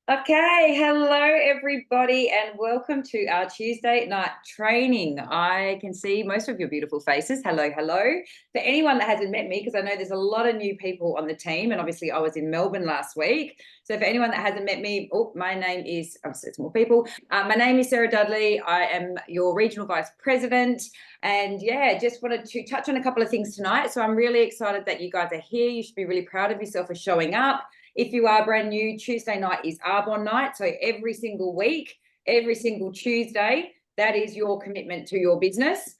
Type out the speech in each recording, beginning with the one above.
Okay, hello everybody, and welcome to our Tuesday night training. I can see most of your beautiful faces. Hello, hello. For anyone that hasn't met me, because I know there's a lot of new people on the team, and obviously I was in Melbourne last week. So for anyone that hasn't met me, my name is, it's more people. My name is Sarah Dudley. I am your Regional Vice President. And yeah, just wanted to touch on a couple of things tonight. So I'm really excited that you guys are here. You should be really proud of yourself for showing up. If you are brand new, Tuesday night is Arbonne night. So every single week, every single Tuesday, that is your commitment to your business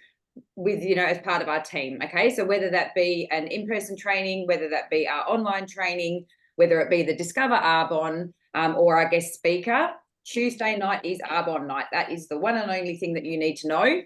with, as part of our team. Okay. So whether that be an in-person training, whether that be our online training, whether it be the Discover Arbonne or our guest speaker, Tuesday night is Arbonne night. That is the one and only thing that you need to know.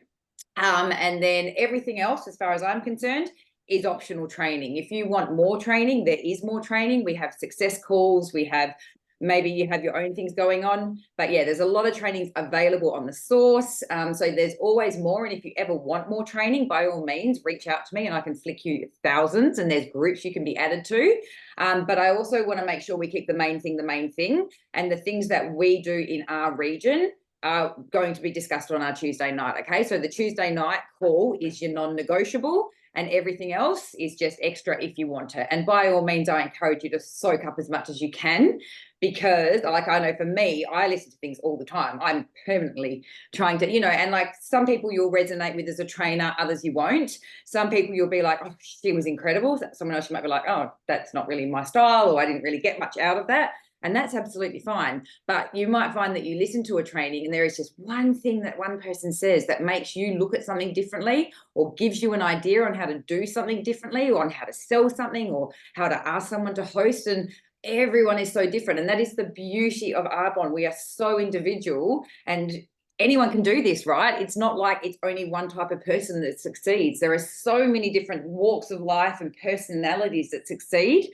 And then everything else, as far as I'm concerned, is optional training. If you want more training, there is more training. We have success calls. We have, maybe you have your own things going on. But yeah, there's a lot of trainings available on the source. So there's always more. And if you ever want more training, by all means, reach out to me and I can flick you thousands, and there's groups you can be added to. But I also want to make sure we keep the main thing the main thing. And the things that we do in our region are going to be discussed on our Tuesday night. Okay, so the Tuesday night call is your non-negotiable, and everything else is just extra if you want it. And by all means, I encourage you to soak up as much as you can, because like I know for me, I listen to things all the time. I'm permanently trying to, and like some people you'll resonate with as a trainer, others you won't. Some people you'll be like, oh, she was incredible. Someone else you might be like, oh, that's not really my style, or I didn't really get much out of that. And that's absolutely fine. But you might find that you listen to a training and there is just one thing that one person says that makes you look at something differently, or gives you an idea on how to do something differently, or on how to sell something, or how to ask someone to host. And everyone is so different. And that is the beauty of Arbonne. We are so individual, and anyone can do this, right? It's not like it's only one type of person that succeeds. There are so many different walks of life and personalities that succeed.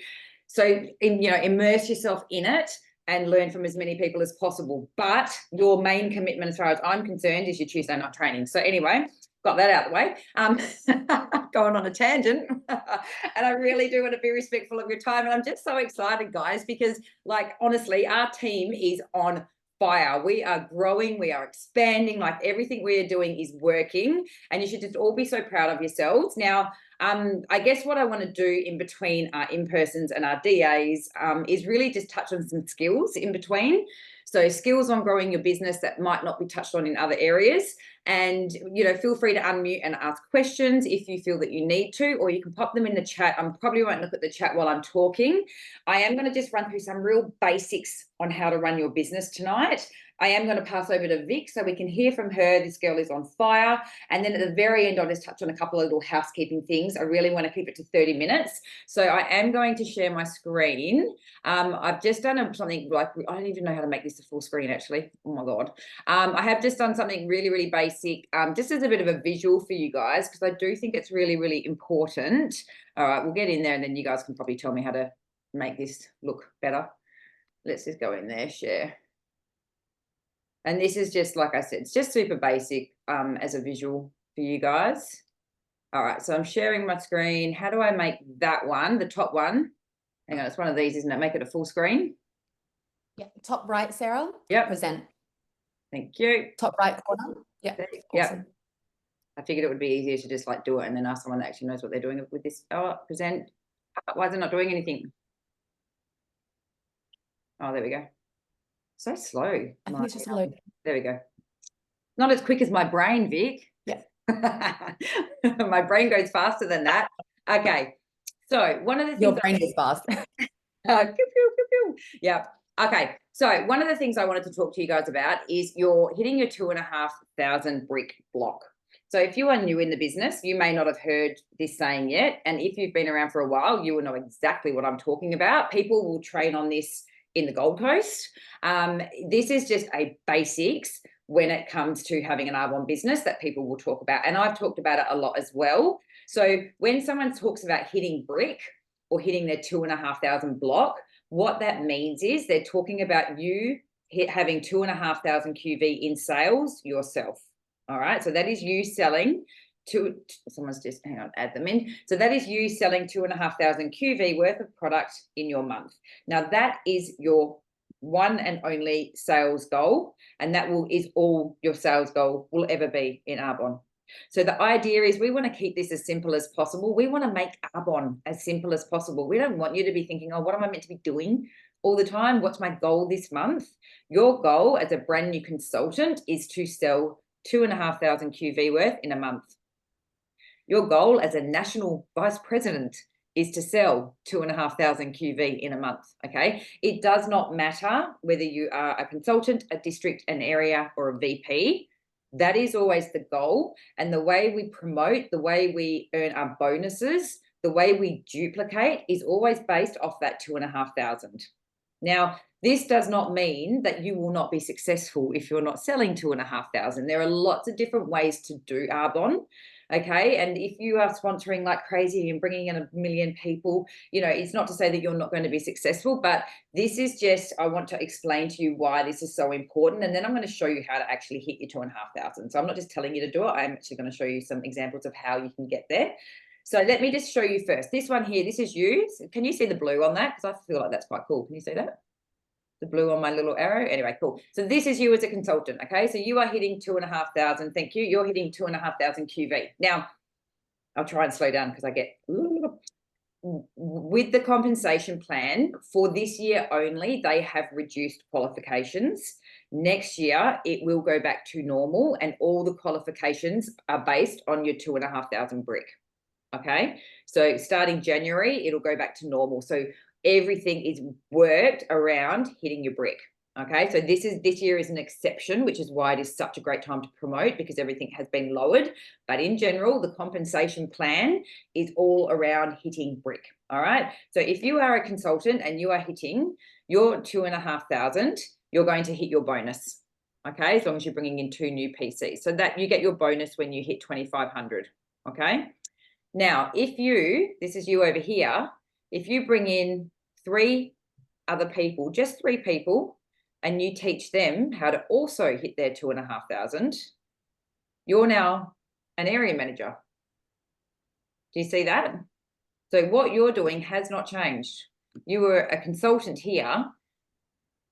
So, immerse yourself in it and learn from as many people as possible. But your main commitment, as far as I'm concerned, is your Tuesday night training. So anyway, got that out of the way. Going on a tangent. And I really do want to be respectful of your time. And I'm just so excited, guys, because like, honestly, our team is on fire. We are growing, we are expanding, like everything we are doing is working, and you should just all be so proud of yourselves. Now, I guess what I want to do in between our in-persons and our DAs is really just touch on some skills in between. So skills on growing your business that might not be touched on in other areas. And, feel free to unmute and ask questions if you feel that you need to, or you can pop them in the chat. I probably won't look at the chat while I'm talking. I am going to just run through some real basics on how to run your business tonight. I am going to pass over to Vic so we can hear from her. This girl is on fire. And then at the very end, I'll just touch on a couple of little housekeeping things. I really want to keep it to 30 minutes. So I am going to share my screen. I've just done something like, I don't even know how to make this a full screen, actually. Oh my God. I have just done something really, really basic, just as a bit of a visual for you guys, because I do think it's really, really important. All right, we'll get in there and then you guys can probably tell me how to make this look better. Let's just go in there, share. And this is just, like I said, it's just super basic as a visual for you guys. All right, so I'm sharing my screen. How do I make that one, the top one? Hang on, it's one of these, isn't it? Make it a full screen. Yeah, top right, Sarah. Yep. Present. Thank you. Top right corner. Yeah. Yep. Awesome. I figured it would be easier to just like do it and then ask someone that actually knows what they're doing with this. Oh, present. Why is it not doing anything? Oh, there we go. So slow. I think it's just loading. There we go. Not as quick as my brain, Vic. Yeah. My brain goes faster than that. Okay. So one of the things your brain is fast. Yeah. Okay. So one of the things I wanted to talk to you guys about is you're hitting your 2,500 brick block. So if you are new in the business, you may not have heard this saying yet. And if you've been around for a while, you will know exactly what I'm talking about. People will train on this in the Gold Coast. This is just a basics when it comes to having an Arbonne business that people will talk about. And I've talked about it a lot as well. So when someone talks about hitting brick or hitting their 2,500 block, what that means is they're talking about you having 2,500 QV in sales yourself. All right. So that is you selling someone's just, hang on, add them in. So that is you selling 2,500 QV worth of product in your month. Now that is your one and only sales goal, and that is all your sales goal will ever be in Arbonne. So the idea is we want to keep this as simple as possible. We want to make Arbonne as simple as possible. We don't want you to be thinking, oh, what am I meant to be doing all the time? What's my goal this month? Your goal as a brand new consultant is to sell 2,500 QV worth in a month. Your goal as a national vice president is to sell 2,500 QV in a month, okay? It does not matter whether you are a consultant, a district, an area, or a VP. That is always the goal. And the way we promote, the way we earn our bonuses, the way we duplicate is always based off that 2,500. Now, this does not mean that you will not be successful if you're not selling 2,500. There are lots of different ways to do Arbonne. Okay. And if you are sponsoring like crazy and bringing in 1 million people, you know, it's not to say that you're not going to be successful, but this is just, I want to explain to you why this is so important. And then I'm going to show you how to actually hit your 2,500. So I'm not just telling you to do it. I'm actually going to show you some examples of how you can get there. So let me just show you first. This one here, this is you. Can you see the blue on that? Because I feel like that's quite cool. Can you see that? The blue on my little arrow. Anyway, cool. So this is you as a consultant. Okay. So you are hitting 2,500. Thank you. You're hitting 2,500 QV. Now, I'll try and slow down because I get with the compensation plan for this year only, they have reduced qualifications. Next year, it will go back to normal and all the qualifications are based on your 2,500 brick. Okay. So starting January, it'll go back to normal. So everything is worked around hitting your brick. Okay, so this year is an exception, which is why it is such a great time to promote because everything has been lowered. But in general, the compensation plan is all around hitting brick. All right. So if you are a consultant and you are hitting your 2,500, you're going to hit your bonus. Okay, as long as you're bringing in 2 new PCs, so that you get your bonus when you hit 2,500. Okay. Now, this is you over here. If you bring in 3 other people, just 3 people, and you teach them how to also hit their 2,500, you're now an area manager. Do you see that? So what you're doing has not changed. You were a consultant here.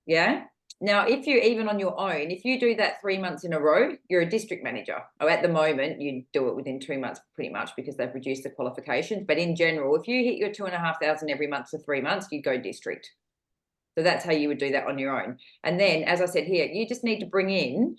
Yeah. Now, if you even on your own, if you do that 3 months in a row, you're a district manager. Oh, at the moment, you do it within 2 months pretty much because they've reduced the qualifications. But in general, if you hit your 2,500 every month for 3 months, you go district. So that's how you would do that on your own. And then, as I said here, you just need to bring in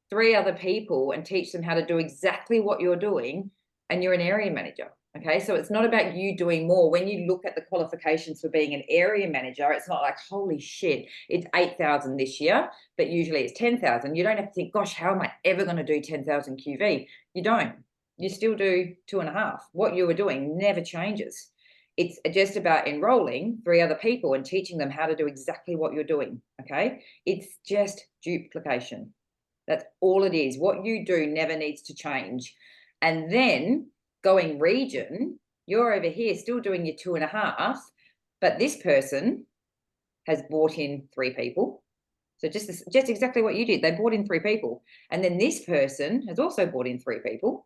3 other people and teach them how to do exactly what you're doing. And you're an area manager. Okay, so it's not about you doing more. When you look at the qualifications for being an area manager, it's not like, holy shit, it's 8,000 this year, but usually it's 10,000. You don't have to think, gosh, how am I ever going to do 10,000 QV? You don't. You still do 2.5. What you were doing never changes. It's just about enrolling 3 other people and teaching them how to do exactly what you're doing. Okay, it's just duplication. That's all it is. What you do never needs to change. And then going region, you're over here still doing your 2.5, but this person has brought in 3 people. So just exactly what you did. They brought in 3 people. And then this person has also brought in 3 people.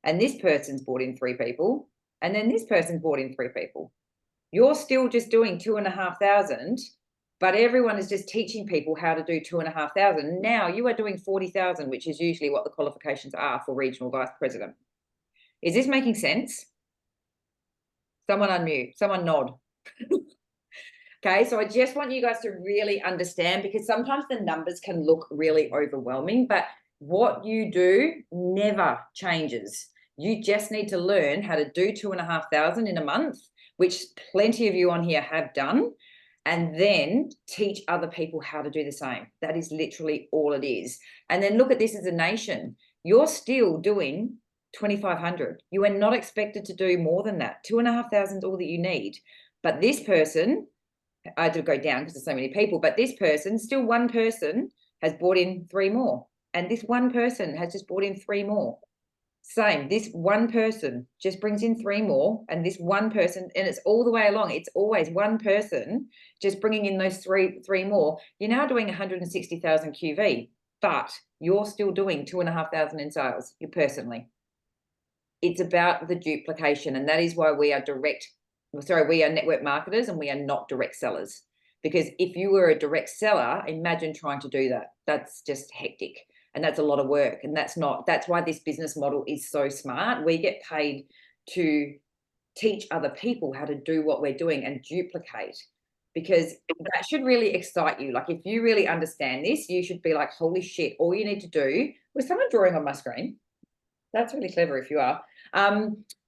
And this person's brought in 3 people. And then this person's brought in 3 people. You're still just doing 2,500, but everyone is just teaching people how to do 2,500. Now you are doing 40,000, which is usually what the qualifications are for regional vice president. Is this making sense? Someone unmute, someone nod. Okay, so I just want you guys to really understand because sometimes the numbers can look really overwhelming, but what you do never changes. You just need to learn how to do 2,500 in a month, which plenty of you on here have done, and then teach other people how to do the same. That is literally all it is. And then look at this as a nation. You're still doing 2,500. You are not expected to do more than that. 2,500 is all that you need. But this person, I had to go down because there's so many people, but this person, still one person has brought in 3 more. And this one person has just brought in 3 more. Same, this one person just brings in 3 more, and this one person, and it's all the way along. It's always one person just bringing in those three more. You're now doing 160,000 QV, but you're still doing 2,500 in sales, you personally. It's about the duplication, and that is why we are network marketers and we are not direct sellers. Because if you were a direct seller, imagine trying to do that. That's just hectic. And that's a lot of work. And that's why this business model is so smart. We get paid to teach other people how to do what we're doing and duplicate, because that should really excite you. Like, if you really understand this, you should be like, holy shit, all you need to do, was someone drawing on my screen? That's really clever if you are.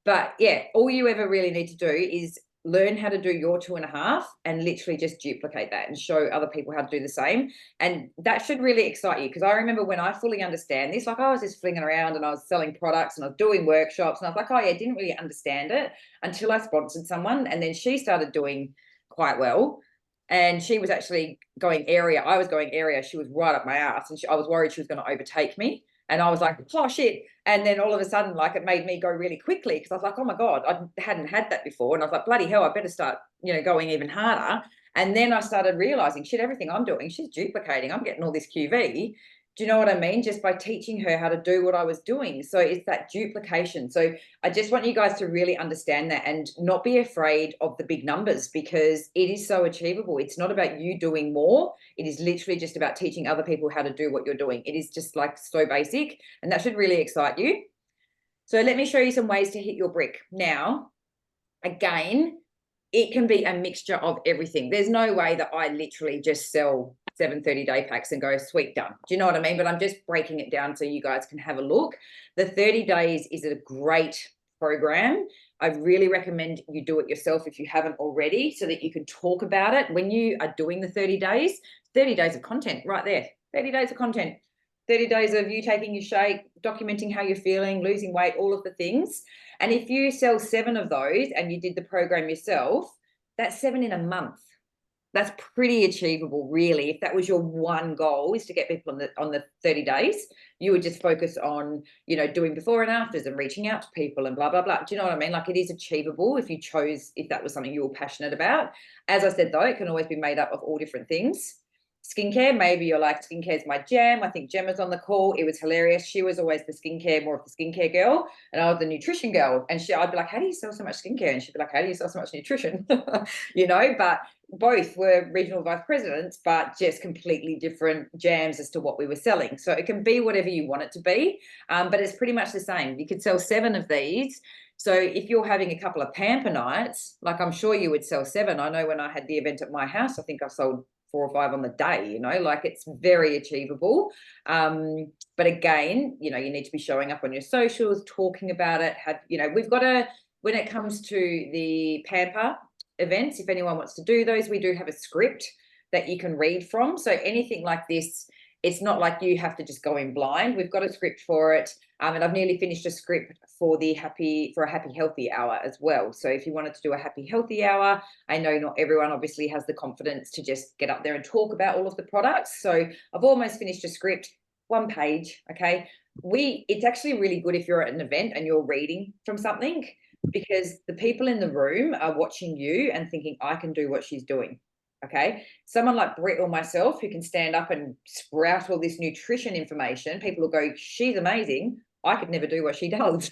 But yeah, all you ever really need to do is learn how to do your 2.5 and literally just duplicate that and show other people how to do the same. And that should really excite you, because I remember when I fully understand this, like, I was just flinging around and I was selling products and I was doing workshops and I was like, oh yeah, didn't really understand it until I sponsored someone, and then she started doing quite well. And she was actually going area. I was going area. She was right up my ass, and I was worried she was going to overtake me. And I was like, oh shit. And then all of a sudden, like, it made me go really quickly, because I was like, oh my God, I hadn't had that before. And I was like, bloody hell, I better start, going even harder. And then I started realizing, shit, everything I'm doing, she's duplicating. I'm getting all this QV. Do you know what I mean? Just by teaching her how to do what I was doing. So it's that duplication. So I just want you guys to really understand that and not be afraid of the big numbers, because it is so achievable. It's not about you doing more. It is literally just about teaching other people how to do what you're doing. It is just like so basic, and that should really excite you. So let me show you some ways to hit your brick. Now, again, it can be a mixture of everything. There's no way that I literally just sell 7 30-day packs and go, sweet, done. Do you know what I mean? But I'm just breaking it down so you guys can have a look. The 30 days is a great program. I really recommend you do it yourself if you haven't already, so that you can talk about it when you are doing the 30 days. 30 days of content right there. 30 days of content. 30 days of you taking your shake, documenting how you're feeling, losing weight, all of the things. And if you sell 7 of those and you did the program yourself, that's 7 in a month. That's pretty achievable, really. If that was your one goal, is to get people on the 30 days, you would just focus on, doing before and afters and reaching out to people and blah, blah, blah. Do you know what I mean? Like, it is achievable if that was something you were passionate about. As I said, though, it can always be made up of all different things. Skincare, maybe you're like, skincare's my jam. I think Gemma's on the call. It was hilarious. She was always the skincare, more of the skincare girl, and I was the nutrition girl. And I'd be like, how do you sell so much skincare? And she'd be like, how do you sell so much nutrition? But both were regional vice presidents, but just completely different jams as to what we were selling. So it can be whatever you want it to be, but it's pretty much the same. You could sell 7 of these. So if you're having a couple of pamper nights, like, I'm sure you would sell 7. I know when I had the event at my house, I think I sold 4 or 5 on the day, like, it's very achievable. But again, you need to be showing up on your socials, talking about it. We've got when it comes to the pamper events, if anyone wants to do those, we do have a script that you can read from. So anything like this, it's not like you have to just go in blind. We've got a script for it. And I've nearly finished a script for a happy healthy hour as well. So if you wanted to do a happy healthy hour, I know not everyone obviously has the confidence to just get up there and talk about all of the products. So I've almost finished a script, 1 page. Okay. It's actually really good if you're at an event and you're reading from something, because the people in the room are watching you and thinking, I can do what she's doing. Okay. Someone like Britt or myself, who can stand up and sprout all this nutrition information, people will go, she's amazing. I could never do what she does.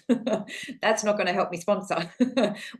That's not going to help me sponsor.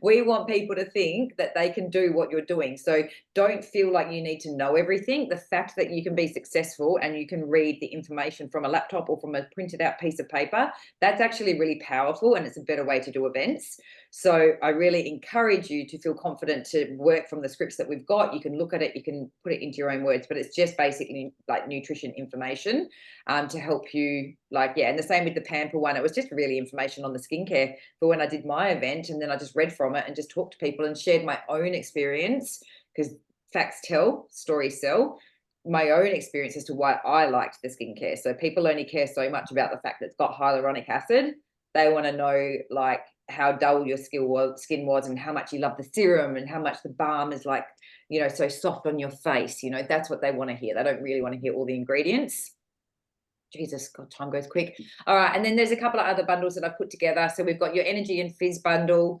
We want people to think that they can do what you're doing. So don't feel like you need to know everything. The fact that you can be successful and you can read the information from a laptop or from a printed out piece of paper, that's actually really powerful, and it's a better way to do events. So I really encourage you to feel confident to work from the scripts that we've got. You can look at it, you can put it into your own words, but it's just basically like nutrition information to help you, and the same with the pamper one. It was just really information on the skincare for when I did my event, and then I just read from it and just talked to people and shared my own experience, because facts tell, stories sell. My own experience as to why I liked the skincare. So people only care so much about the fact that it's got hyaluronic acid. They want to know how dull your skin was and how much you love the serum and how much the balm is so soft on your face. That's what they want to hear. They don't really want to hear all the ingredients. Jesus, God, time goes quick. All right, and then there's a couple of other bundles that I've put together. So we've got your energy and fizz bundle,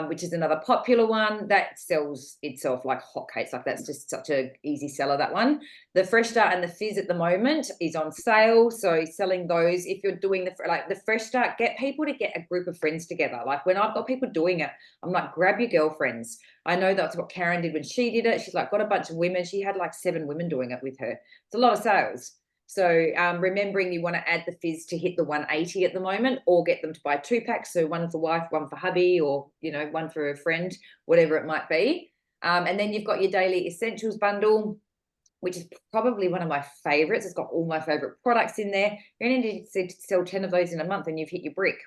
which is another popular one that sells itself like hotcakes. Like that's just such a easy seller, that one. The Fresh Start and the fizz at the moment is on sale. So selling those, if you're doing the Fresh Start, get people to get a group of friends together. Like when I've got people doing it, I'm like, grab your girlfriends. I know that's what Karen did when she did it. She's like got a bunch of women. She had like 7 women doing it with her. It's a lot of sales. So remembering you want to add the fizz to hit the 180 at the moment, or get them to buy 2 packs. So one for wife, one for hubby, or, you know, one for a friend, whatever it might be. And then you've got your daily essentials bundle, which is probably one of my favorites. It's got all my favorite products in there. You only need to sell 10 of those in a month and you've hit your brick.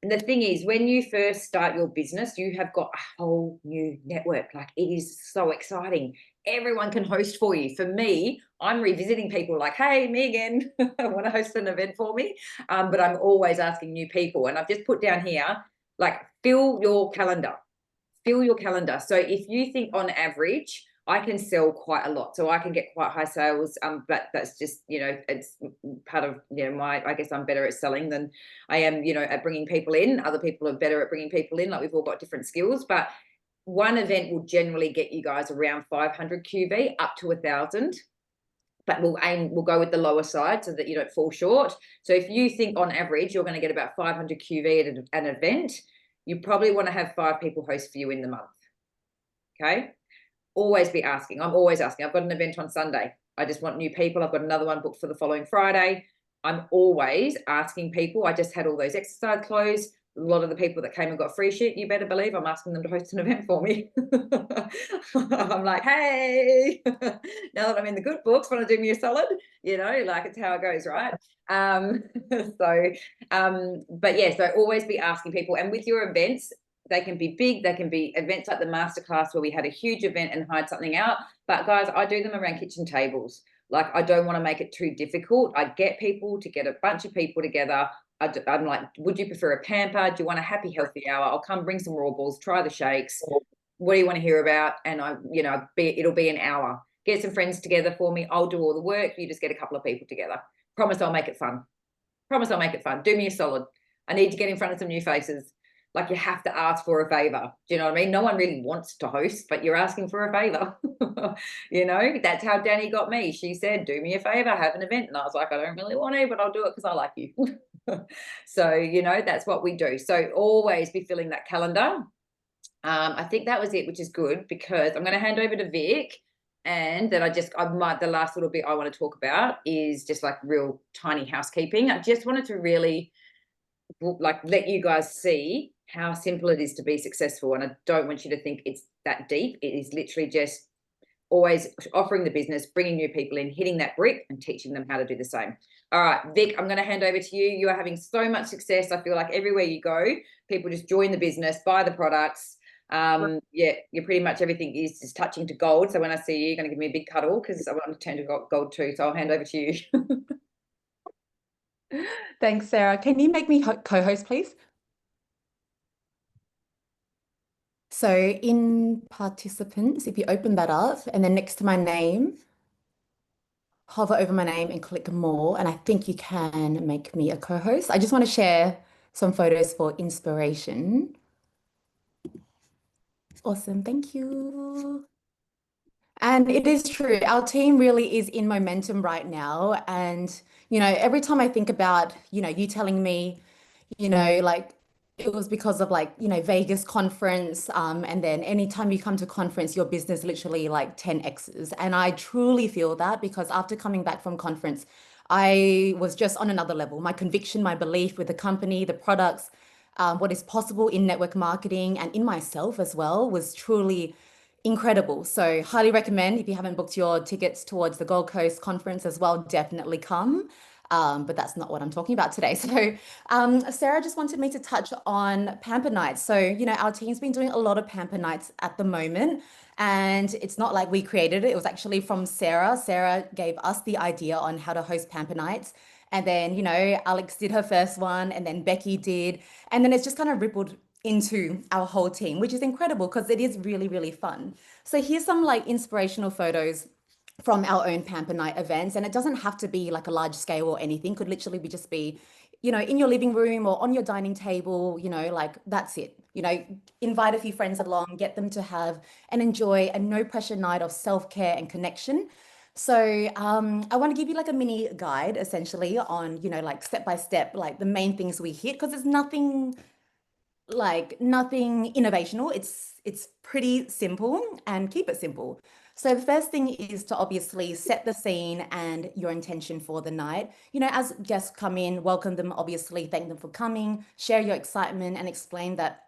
And the thing is, when you first start your business, you have got a whole new network. Like, it is so exciting. Everyone can host for you. For me, I'm revisiting people like, hey, me again. I want to host an event for me. But I'm always asking new people. And I've just put down here, like, fill your calendar. Fill your calendar. So if you think on average, I can sell quite a lot, so I can get quite high sales. But that's just, you know, it's part of, you know, I guess I'm better at selling than I am, you know, at bringing people in. Other people are better at bringing people in. Like, we've all got different skills, but one event will generally get you guys around 500 QV up to 1,000. But we'll go with the lower side so that you don't fall short. So if you think on average you're going to get about 500 QV at an event, you probably want to have 5 people host for you in the month. Okay. Always be asking. I'm always asking. I've got an event on Sunday. I just want new people. I've got another one booked for the following Friday. I'm always asking people. I just had all those exercise clothes. A lot of the people that came and got free shit, you better believe I'm asking them to host an event for me. I'm like, hey, now that I'm in the good books, want to do me a solid? You know, like, it's how it goes, right? But yeah, so always be asking people. And with your events, they can be big, they can be events like the masterclass where we had a huge event and hired something out. But guys, I do them around kitchen tables. Like, I don't want to make it too difficult. I get people to get a bunch of people together. I'm like, would you prefer a pamper? Do you want a happy, healthy hour? I'll come bring some raw balls, try the shakes. What do you want to hear about? And it'll be an hour. Get some friends together for me. I'll do all the work. You just get a couple of people together. Promise I'll make it fun. Promise I'll make it fun. Do me a solid. I need to get in front of some new faces. Like, you have to ask for a favor. Do you know what I mean? No one really wants to host, but you're asking for a favor. You know, that's how Danny got me. She said, do me a favor, have an event. And I was like, I don't really want to, but I'll do it because I like you. So, you know, that's what we do. So always be filling that calendar. I think that was it, which is good, because I'm going to hand over to Vic. And then the last little bit I want to talk about is just like real tiny housekeeping. I just wanted to really like let you guys see how simple it is to be successful. And I don't want you to think it's that deep. It is literally just always offering the business, bringing new people in, hitting that brick and teaching them how to do the same. All right, Vic, I'm going to hand over to you. You are having so much success. I feel like everywhere you go, people just join the business, buy the products. Yeah, you're pretty much, everything is just touching to gold. So when I see you, you're going to give me a big cuddle, because I want to turn to gold too. So I'll hand over to you. Thanks, Sarah. Can you make me co-host, please? So in participants, if you open that up and then next to my name, hover over my name and click more, and I think you can make me a co-host. I just want to share some photos for inspiration. Awesome, thank you. And it is true, our team really is in momentum right now. And, you know, every time I think about, you know, you telling me, you know, like it was because of like, you know, Vegas conference. And then anytime you come to conference, your business literally like 10x's. And I truly feel that, because after coming back from conference, I was just on another level. My conviction, my belief with the company, the products, what is possible in network marketing and in myself as well was truly incredible. So highly recommend, if you haven't booked your tickets towards the Gold Coast conference as well, definitely come. But that's not what I'm talking about today. So Sarah just wanted me to touch on Pamper Nights. So, you know, our team's been doing a lot of Pamper Nights at the moment. And it's not like we created it. It was actually from Sarah. Sarah gave us the idea on how to host Pamper Nights. And then, you know, Alex did her first one, and then Becky did. And then it's just kind of rippled into our whole team, which is incredible because it is really, really fun. So here's some like inspirational photos from our own Pamper Night events. And it doesn't have to be like a large scale or anything. Could literally be just be, in your living room or on your dining table, like that's it. Invite a few friends along, get them to have and enjoy a no pressure night of self-care and connection. So I want to give you like a mini guide essentially on, like step by step, like the main things we hit, because there's nothing innovational. It's pretty simple and keep it simple. So the first thing is to obviously set the scene and your intention for the night. As guests come in, welcome them, obviously thank them for coming, share your excitement and explain that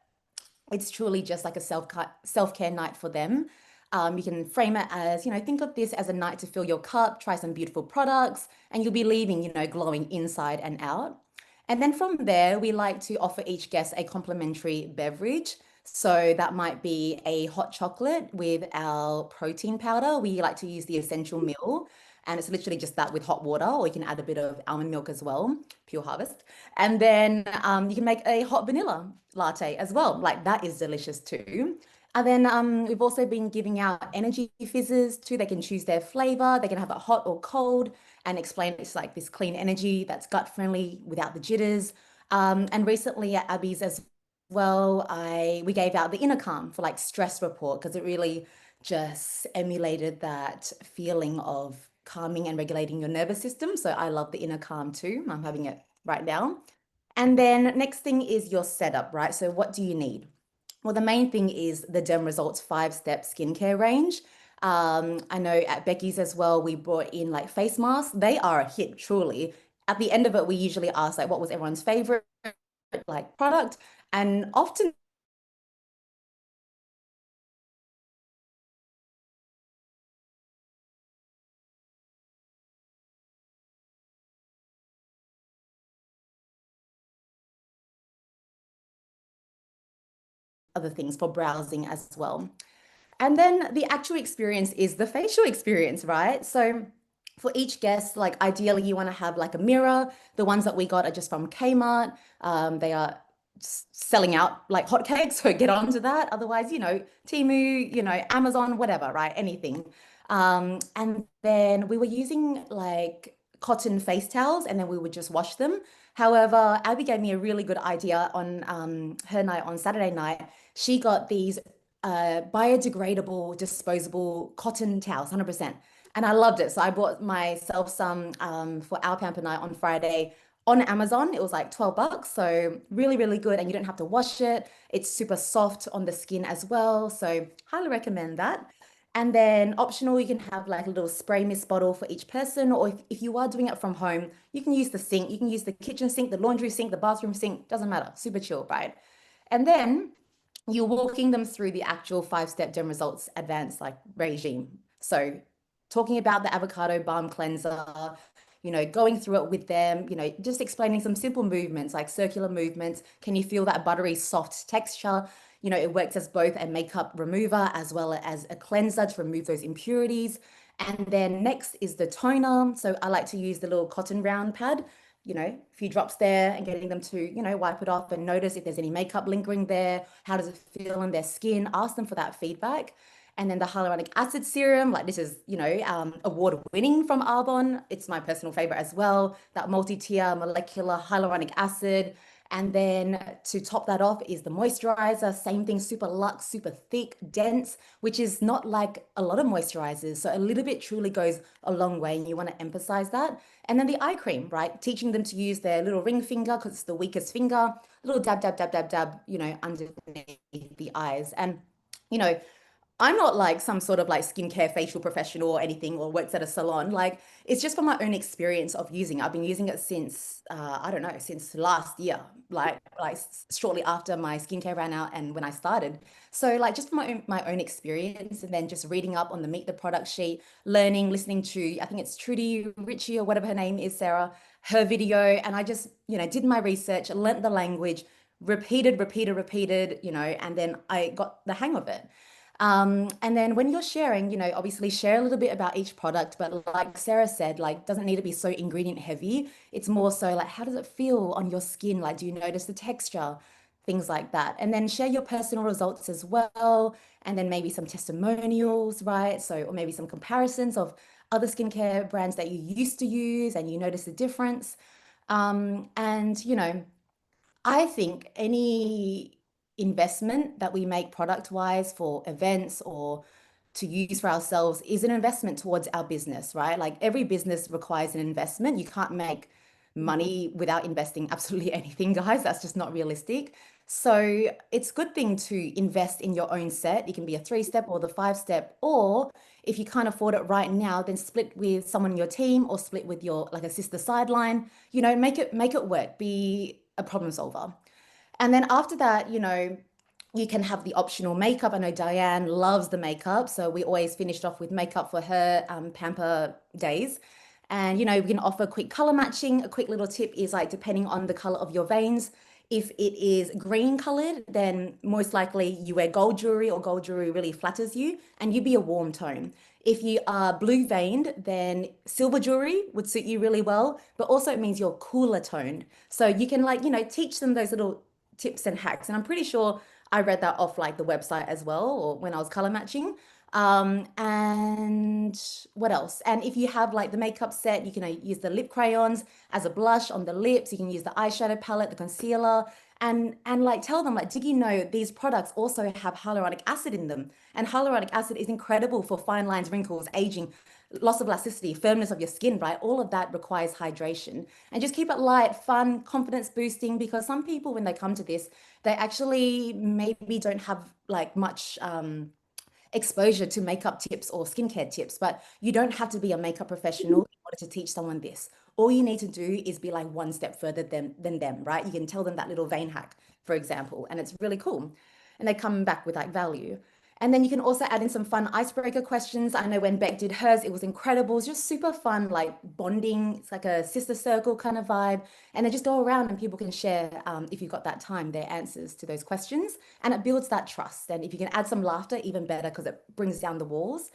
it's truly just like a self-care night for them. You can frame it as, think of this as a night to fill your cup, try some beautiful products, and you'll be leaving, glowing inside and out. And then from there, we like to offer each guest a complimentary beverage. So that might be a hot chocolate with our protein powder. We like to use the essential meal, and it's literally just that with hot water, or you can add a bit of almond milk as well, pure harvest. And then you can make a hot vanilla latte as well. Like that is delicious too. And then we've also been giving out energy fizzes too. They can choose their flavor. They can have it hot or cold and explain it's like this clean energy that's gut friendly without the jitters. And recently at Abby's as well, we gave out the inner calm for like stress report because it really just emulated that feeling of calming and regulating your nervous system. So I love the inner calm too. I'm having it right now. And then next thing is your setup, right? So what do you need? Well, the main thing is the Derm Results 5-step skincare range. I know at Becky's as well, we brought in like face masks. They are a hit, truly. At the end of it, we usually ask like what was everyone's favorite like product, and often other things for browsing as well. And then the actual experience is the facial experience, right? So for each guest, like ideally you want to have like a mirror. The ones that we got are just from Kmart. They are selling out like hotcakes, so get on to that. Otherwise, Temu, Amazon, whatever, right? Anything. And then we were using like cotton face towels and then we would just wash them. However, Abby gave me a really good idea on her night on Saturday night. She got these biodegradable, disposable cotton towels, 100%. And I loved it. So I bought myself some for our pamper night on Friday on Amazon. It was like 12 bucks. So really, really good. And you don't have to wash it. It's super soft on the skin as well. So highly recommend that. And then optional, you can have like a little spray mist bottle for each person. Or if you are doing it from home, you can use the sink. You can use the kitchen sink, the laundry sink, the bathroom sink. Doesn't matter. Super chill, right? And then you're walking them through the actual 5-step Derm Results advanced like regime. So talking about the avocado balm cleanser, going through it with them, just explaining some simple movements like circular movements. Can you feel that buttery soft texture? It works as both a makeup remover as well as a cleanser to remove those impurities. And then next is the toner. So I like to use the little cotton round pad, a few drops there and getting them to, wipe it off and notice if there's any makeup lingering there. How does it feel on their skin? Ask them for that feedback. And then the hyaluronic acid serum, like this is, award winning from Arbonne. It's my personal favorite as well. That multi-tier molecular hyaluronic acid. And then to top that off is the moisturizer. Same thing, super luxe, super thick, dense, which is not like a lot of moisturizers. So a little bit truly goes a long way, and you want to emphasize that. And then the eye cream, right? Teaching them to use their little ring finger because it's the weakest finger, a little dab, dab, dab, dab, dab, underneath the eyes. And, you know, I'm not like some sort of like skincare facial professional or anything or works at a salon. Like it's just from my own experience of using it. I've been using it since I don't know, since last year, shortly after my skincare ran out and when I started. So like just from my own experience and then just reading up on the meet the product sheet, learning, listening to I think it's Trudy Ritchie or whatever her name is, Sarah, her video, and I just, did my research, learnt the language, repeated, and then I got the hang of it. And then when you're sharing, obviously share a little bit about each product, but like Sarah said, like doesn't need to be so ingredient heavy. It's more so like how does it feel on your skin? Like, do you notice the texture? Things like that. And then share your personal results as well. And then maybe some testimonials, right? So, or maybe some comparisons of other skincare brands that you used to use and you notice the difference. And, I think any investment that we make product wise for events or to use for ourselves is an investment towards our business, right? Like every business requires an investment. You can't make money without investing absolutely anything, guys. That's just not realistic. So it's a good thing to invest in your own set. It can be a 3-step or the 5-step, or if you can't afford it right now, then split with someone in your team or split with your like a sister sideline. Make it work. Be a problem solver. And then after that, you can have the optional makeup. I know Diane loves the makeup, so we always finished off with makeup for her pamper days. And we can offer quick color matching. A quick little tip is like depending on the color of your veins, if it is green colored, then most likely you wear gold jewelry or gold jewelry really flatters you and you'd be a warm tone. If you are blue veined, then silver jewelry would suit you really well, but also it means you're cooler toned. So you can like, teach them those little tips and hacks. And I'm pretty sure I read that off like the website as well, or when I was color matching. And what else? And if you have like the makeup set, you can use the lip crayons as a blush on the lips. You can use the eyeshadow palette, the concealer, and like tell them like, did you know these products also have hyaluronic acid in them? And hyaluronic acid is incredible for fine lines, wrinkles, aging, loss of elasticity, firmness of your skin, right? All of that requires hydration. And just keep it light, fun, confidence boosting, because some people, when they come to this, they actually maybe don't have like much exposure to makeup tips or skincare tips, but you don't have to be a makeup professional in order to teach someone this. All you need to do is be like one step further than them, right? You can tell them that little vein hack, for example, and it's really cool. And they come back with like value. And then you can also add in some fun icebreaker questions. I know when Beck did hers, it was incredible. It's just super fun, like bonding. It's like a sister circle kind of vibe. And they just go around and people can share, if you've got that time, their answers to those questions. And it builds that trust. And if you can add some laughter, even better because it brings down the walls.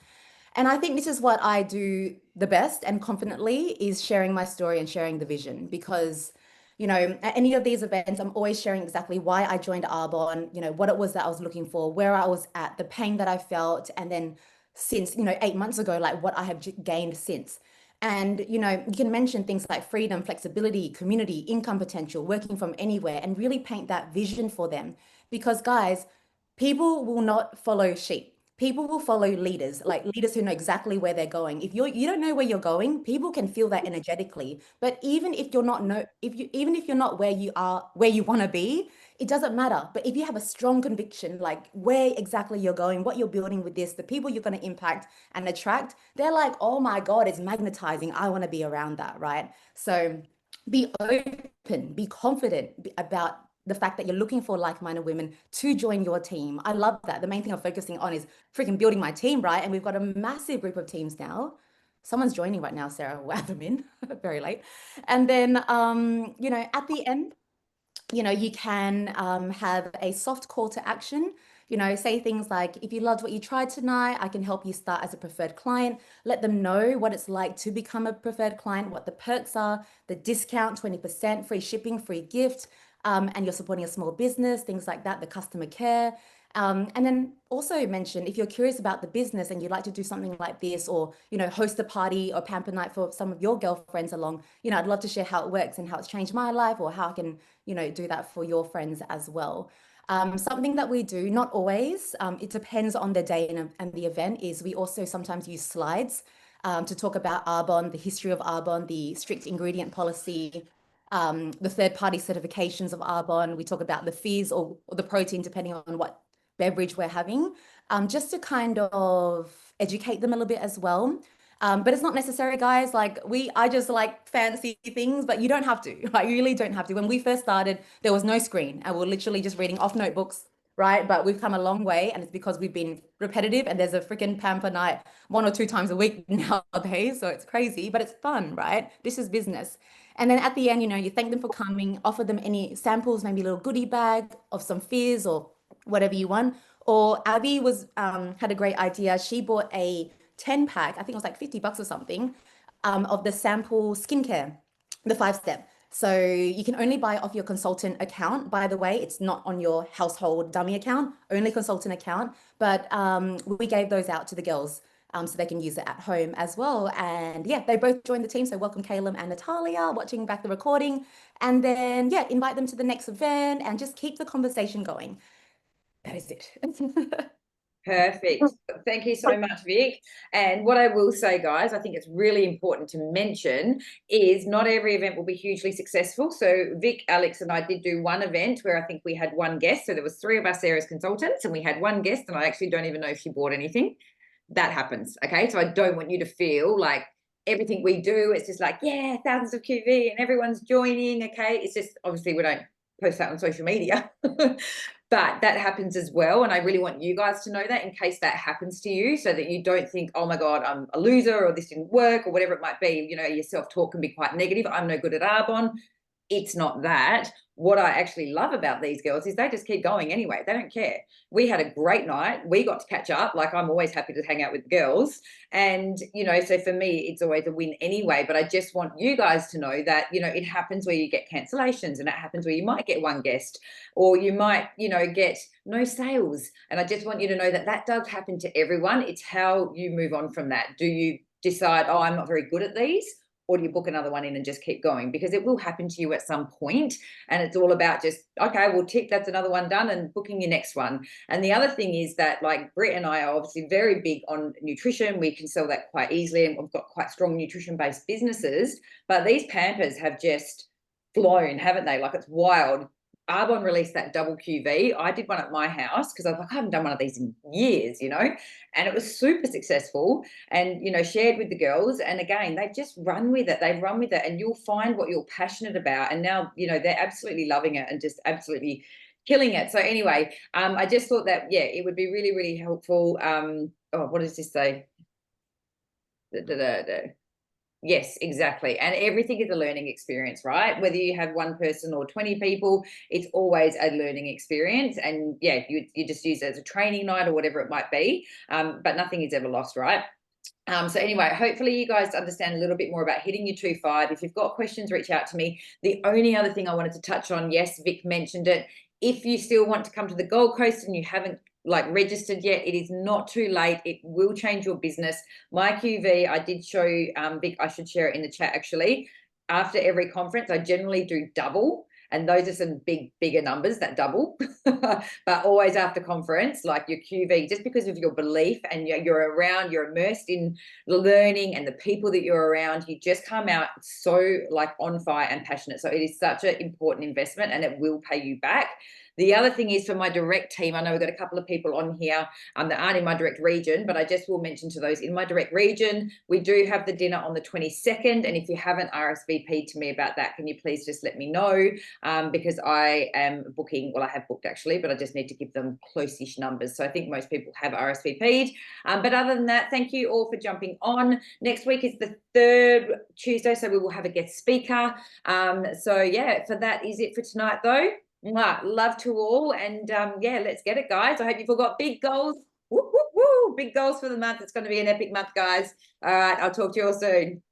And I think this is what I do the best and confidently is sharing my story and sharing the vision because, at any of these events, I'm always sharing exactly why I joined Arbonne, what it was that I was looking for, where I was at, the pain that I felt, and then since, 8 months ago, like what I have gained since. And, you can mention things like freedom, flexibility, community, income potential, working from anywhere, and really paint that vision for them. Because, guys, people will not follow sheep. People will follow leaders, like leaders who know exactly where they're going. If you don't know where you're going, people can feel that energetically. But even if you're not know if you even if you're not where you are, where you want to be, it doesn't matter. But if you have a strong conviction, like where exactly you're going, what you're building with this, the people you're going to impact and attract, they're like, oh my God, it's magnetizing. I want to be around that, right? So be open, be confident about the fact that you're looking for like-minded women to join your team. I love that. The main thing I'm focusing on is freaking building my team, right? And we've got a massive group of teams now. Someone's joining right now, Sarah. We'll add them in very late. And then, at the end, you can have a soft call to action. Say things like, if you loved what you tried tonight, I can help you start as a preferred client. Let them know what it's like to become a preferred client, what the perks are, the discount, 20%, free shipping, free gift, and you're supporting a small business, things like that, the customer care. And then also mention if you're curious about the business and you'd like to do something like this or, host a party or pamper night for some of your girlfriends along, I'd love to share how it works and how it's changed my life or how I can, do that for your friends as well. Something that we do, not always, it depends on the day and the event, is we also sometimes use slides to talk about Arbonne, the history of Arbonne, the strict ingredient policy, the third-party certifications of Arbonne. We talk about the fizz or the protein, depending on what beverage we're having, just to kind of educate them a little bit as well. But it's not necessary, guys. Like I just like fancy things, but you don't have to. Like you really don't have to. When we first started, there was no screen, and we're literally just reading off notebooks, right? But we've come a long way, and it's because we've been repetitive. And there's a freaking pamper night 1 or 2 times a week nowadays, so it's crazy, but it's fun, right? This is business. And then at the end, you thank them for coming, offer them any samples, maybe a little goodie bag of some fizz or whatever you want. Or Abby was had a great idea. She bought a 10 pack, I think it was like $50 or something, of the sample skincare, the 5-step. So you can only buy off your consultant account. By the way, it's not on your household dummy account, only consultant account. But we gave those out to the girls so they can use it at home as well. And yeah, they both joined the team. So welcome Caleb and Natalia watching back the recording. And then, yeah, invite them to the next event and just keep the conversation going. That is it. Perfect. Thank you so much, Vic. And what I will say, guys, I think it's really important to mention is not every event will be hugely successful. So Vic, Alex, and I did do one event where I think we had one guest. So there was three of us there as consultants, and we had one guest, and I actually don't even know if she bought anything. That happens. Okay. So I don't want you to feel like everything we do, it's just like, yeah, thousands of QV and everyone's joining. Okay. It's just obviously we don't post that on social media. But that happens as well. And I really want you guys to know that in case that happens to you, so that you don't think, oh my God, I'm a loser, or this didn't work, or whatever it might be. You know, your self-talk can be quite negative. I'm no good at Arbonne. It's not that. What I actually love about these girls is they just keep going anyway. They don't care. We had a great night. We got to catch up. Like, I'm always happy to hang out with the girls. And, you know, so for me, it's always a win anyway. But I just want you guys to know that, you know, it happens where you get cancellations, and it happens where you might get one guest, or you might, you know, get no sales. And I just want you to know that that does happen to everyone. It's how you move on from that. Do you decide, oh, I'm not very good at these? Or do you book another one in and just keep going? Because it will happen to you at some point. And it's all about just, okay, well, tick, that's another one done, and booking your next one. And the other thing is that, like, Britt and I are obviously very big on nutrition. We can sell that quite easily, and we've got quite strong nutrition-based businesses. But these Pampers have just flown, haven't they? Like, it's wild. Arbonne released that double QV. I did one at my house because I was like, I haven't done one of these in years, you know, and it was super successful, and, you know, shared with the girls. And again, they just run with it. They run with it, and you'll find what you're passionate about. And now, you know, they're absolutely loving it and just absolutely killing it. So anyway, I just thought that, yeah, it would be really, really helpful. Oh, what does this say? Yes, exactly. And everything is a learning experience, right? Whether you have one person or 20 people, it's always a learning experience. And yeah, you just use it as a training night or whatever it might be. But nothing is ever lost, right? So anyway, hopefully you guys understand a little bit more about hitting your 2-5. If you've got questions, reach out to me. The only other thing I wanted to touch on, yes, Vic mentioned it. If you still want to come to the Gold Coast and you haven't like registered yet, it is not too late. It will change your business. My QV, I did show Vic, I should share it in the chat actually. After every conference, I generally do double. And those are some bigger numbers that double. But always after conference, like your QV, just because of your belief, and you're around, you're immersed in the learning and the people that you're around, you just come out so like on fire and passionate. So it is such an important investment, and it will pay you back. The other thing is, for my direct team, I know we've got a couple of people on here that aren't in my direct region, but I just will mention to those in my direct region, we do have the dinner on the 22nd. And if you haven't RSVP'd to me about that, can you please just let me know? Because I am booking, well, I have booked actually, but I just need to give them close-ish numbers. So I think most people have RSVP'd. But other than that, thank you all for jumping on. Next week is the third Tuesday, so we will have a guest speaker. So yeah, for that is it for tonight though. Love to all. And yeah, let's get it, guys. I hope you've all got big goals. Woo, woo, woo. Big goals for the month. It's going to be an epic month, guys. All right, I'll talk to you all soon.